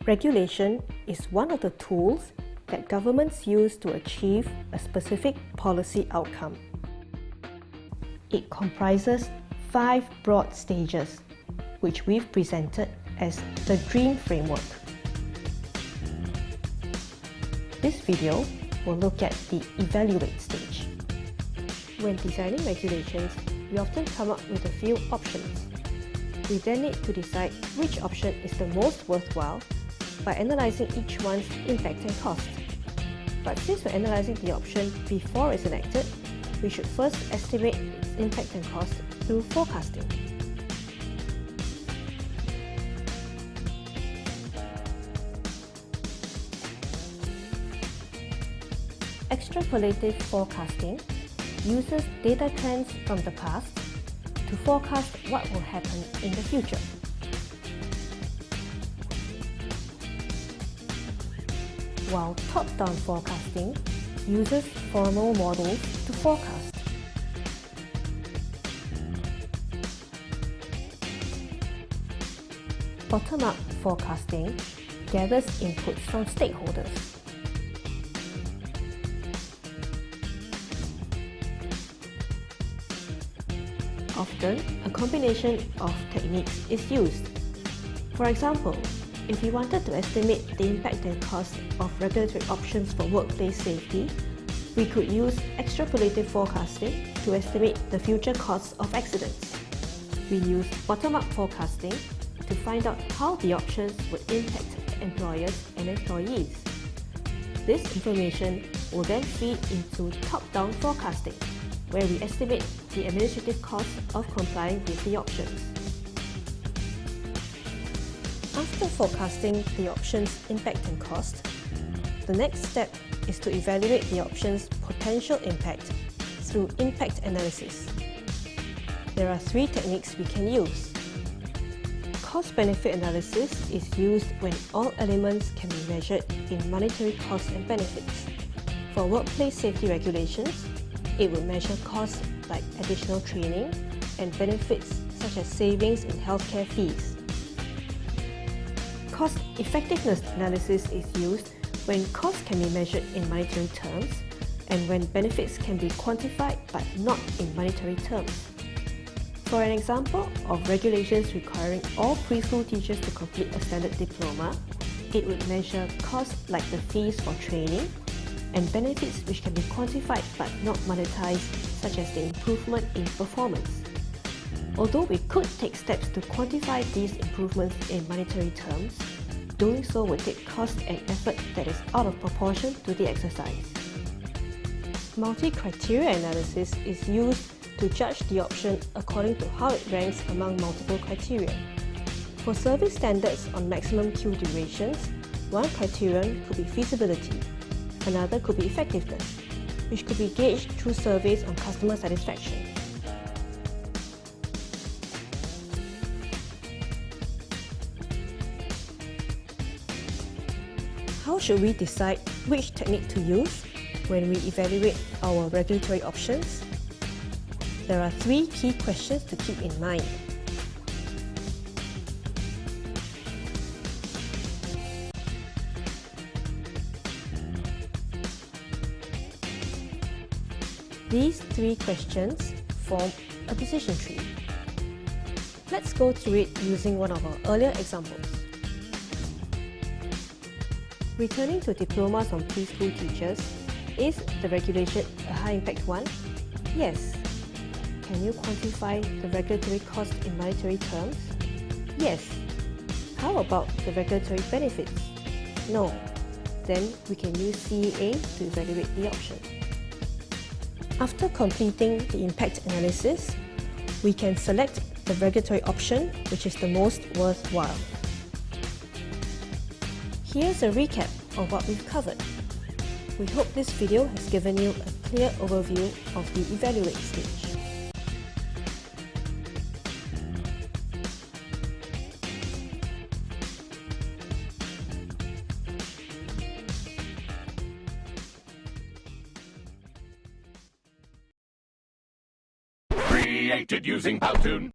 Regulation is one of the tools that governments use to achieve a specific policy outcome. It comprises 5 broad stages, which we've presented as the DREAM framework. This video will look at the evaluate stage. When designing regulations, we often come up with a few options. We then need to decide which option is the most worthwhile by analysing each one's impact and cost. But since we're analysing the option before it's enacted, we should first estimate its impact and cost through forecasting. Extrapolative forecasting uses data trends from the past to forecast what will happen in the future. While top-down forecasting uses formal models to forecast. Bottom-up forecasting gathers inputs from stakeholders. Often, a combination of techniques is used. For example, if we wanted to estimate the impact and cost of regulatory options for workplace safety, we could use extrapolative forecasting to estimate the future costs of accidents. We use bottom-up forecasting to find out how the options would impact employers and employees. This information will then feed into top-down forecasting, where we estimate the administrative costs of complying with the options. After forecasting the option's impact and cost, the next step is to evaluate the option's potential impact through impact analysis. There are 3 techniques we can use. Cost-benefit analysis is used when all elements can be measured in monetary costs and benefits. For workplace safety regulations, it will measure costs like additional training and benefits such as savings in healthcare fees. Cost-effectiveness analysis is used when costs can be measured in monetary terms and when benefits can be quantified but not in monetary terms. For an example of regulations requiring all preschool teachers to complete a standard diploma, it would measure costs like the fees for training and benefits which can be quantified but not monetized, such as the improvement in performance. Although we could take steps to quantify these improvements in monetary terms, doing so would take cost and effort that is out of proportion to the exercise. Multi-criteria analysis is used to judge the option according to how it ranks among multiple criteria. For service standards on maximum queue durations, one criterion could be feasibility, another could be effectiveness, which could be gauged through surveys on customer satisfaction. How should we decide which technique to use when we evaluate our regulatory options? There are 3 key questions to keep in mind. These 3 questions form a decision tree. Let's go through it using one of our earlier examples. Returning to diplomas on preschool teachers, is the regulation a high-impact one? Yes. Can you quantify the regulatory cost in monetary terms? Yes. How about the regulatory benefits? No. Then we can use CEA to evaluate the option. After completing the impact analysis, we can select the regulatory option which is the most worthwhile. Here's a recap of what we've covered. We hope this video has given you a clear overview of the evaluate stage. Free created using Powtoon.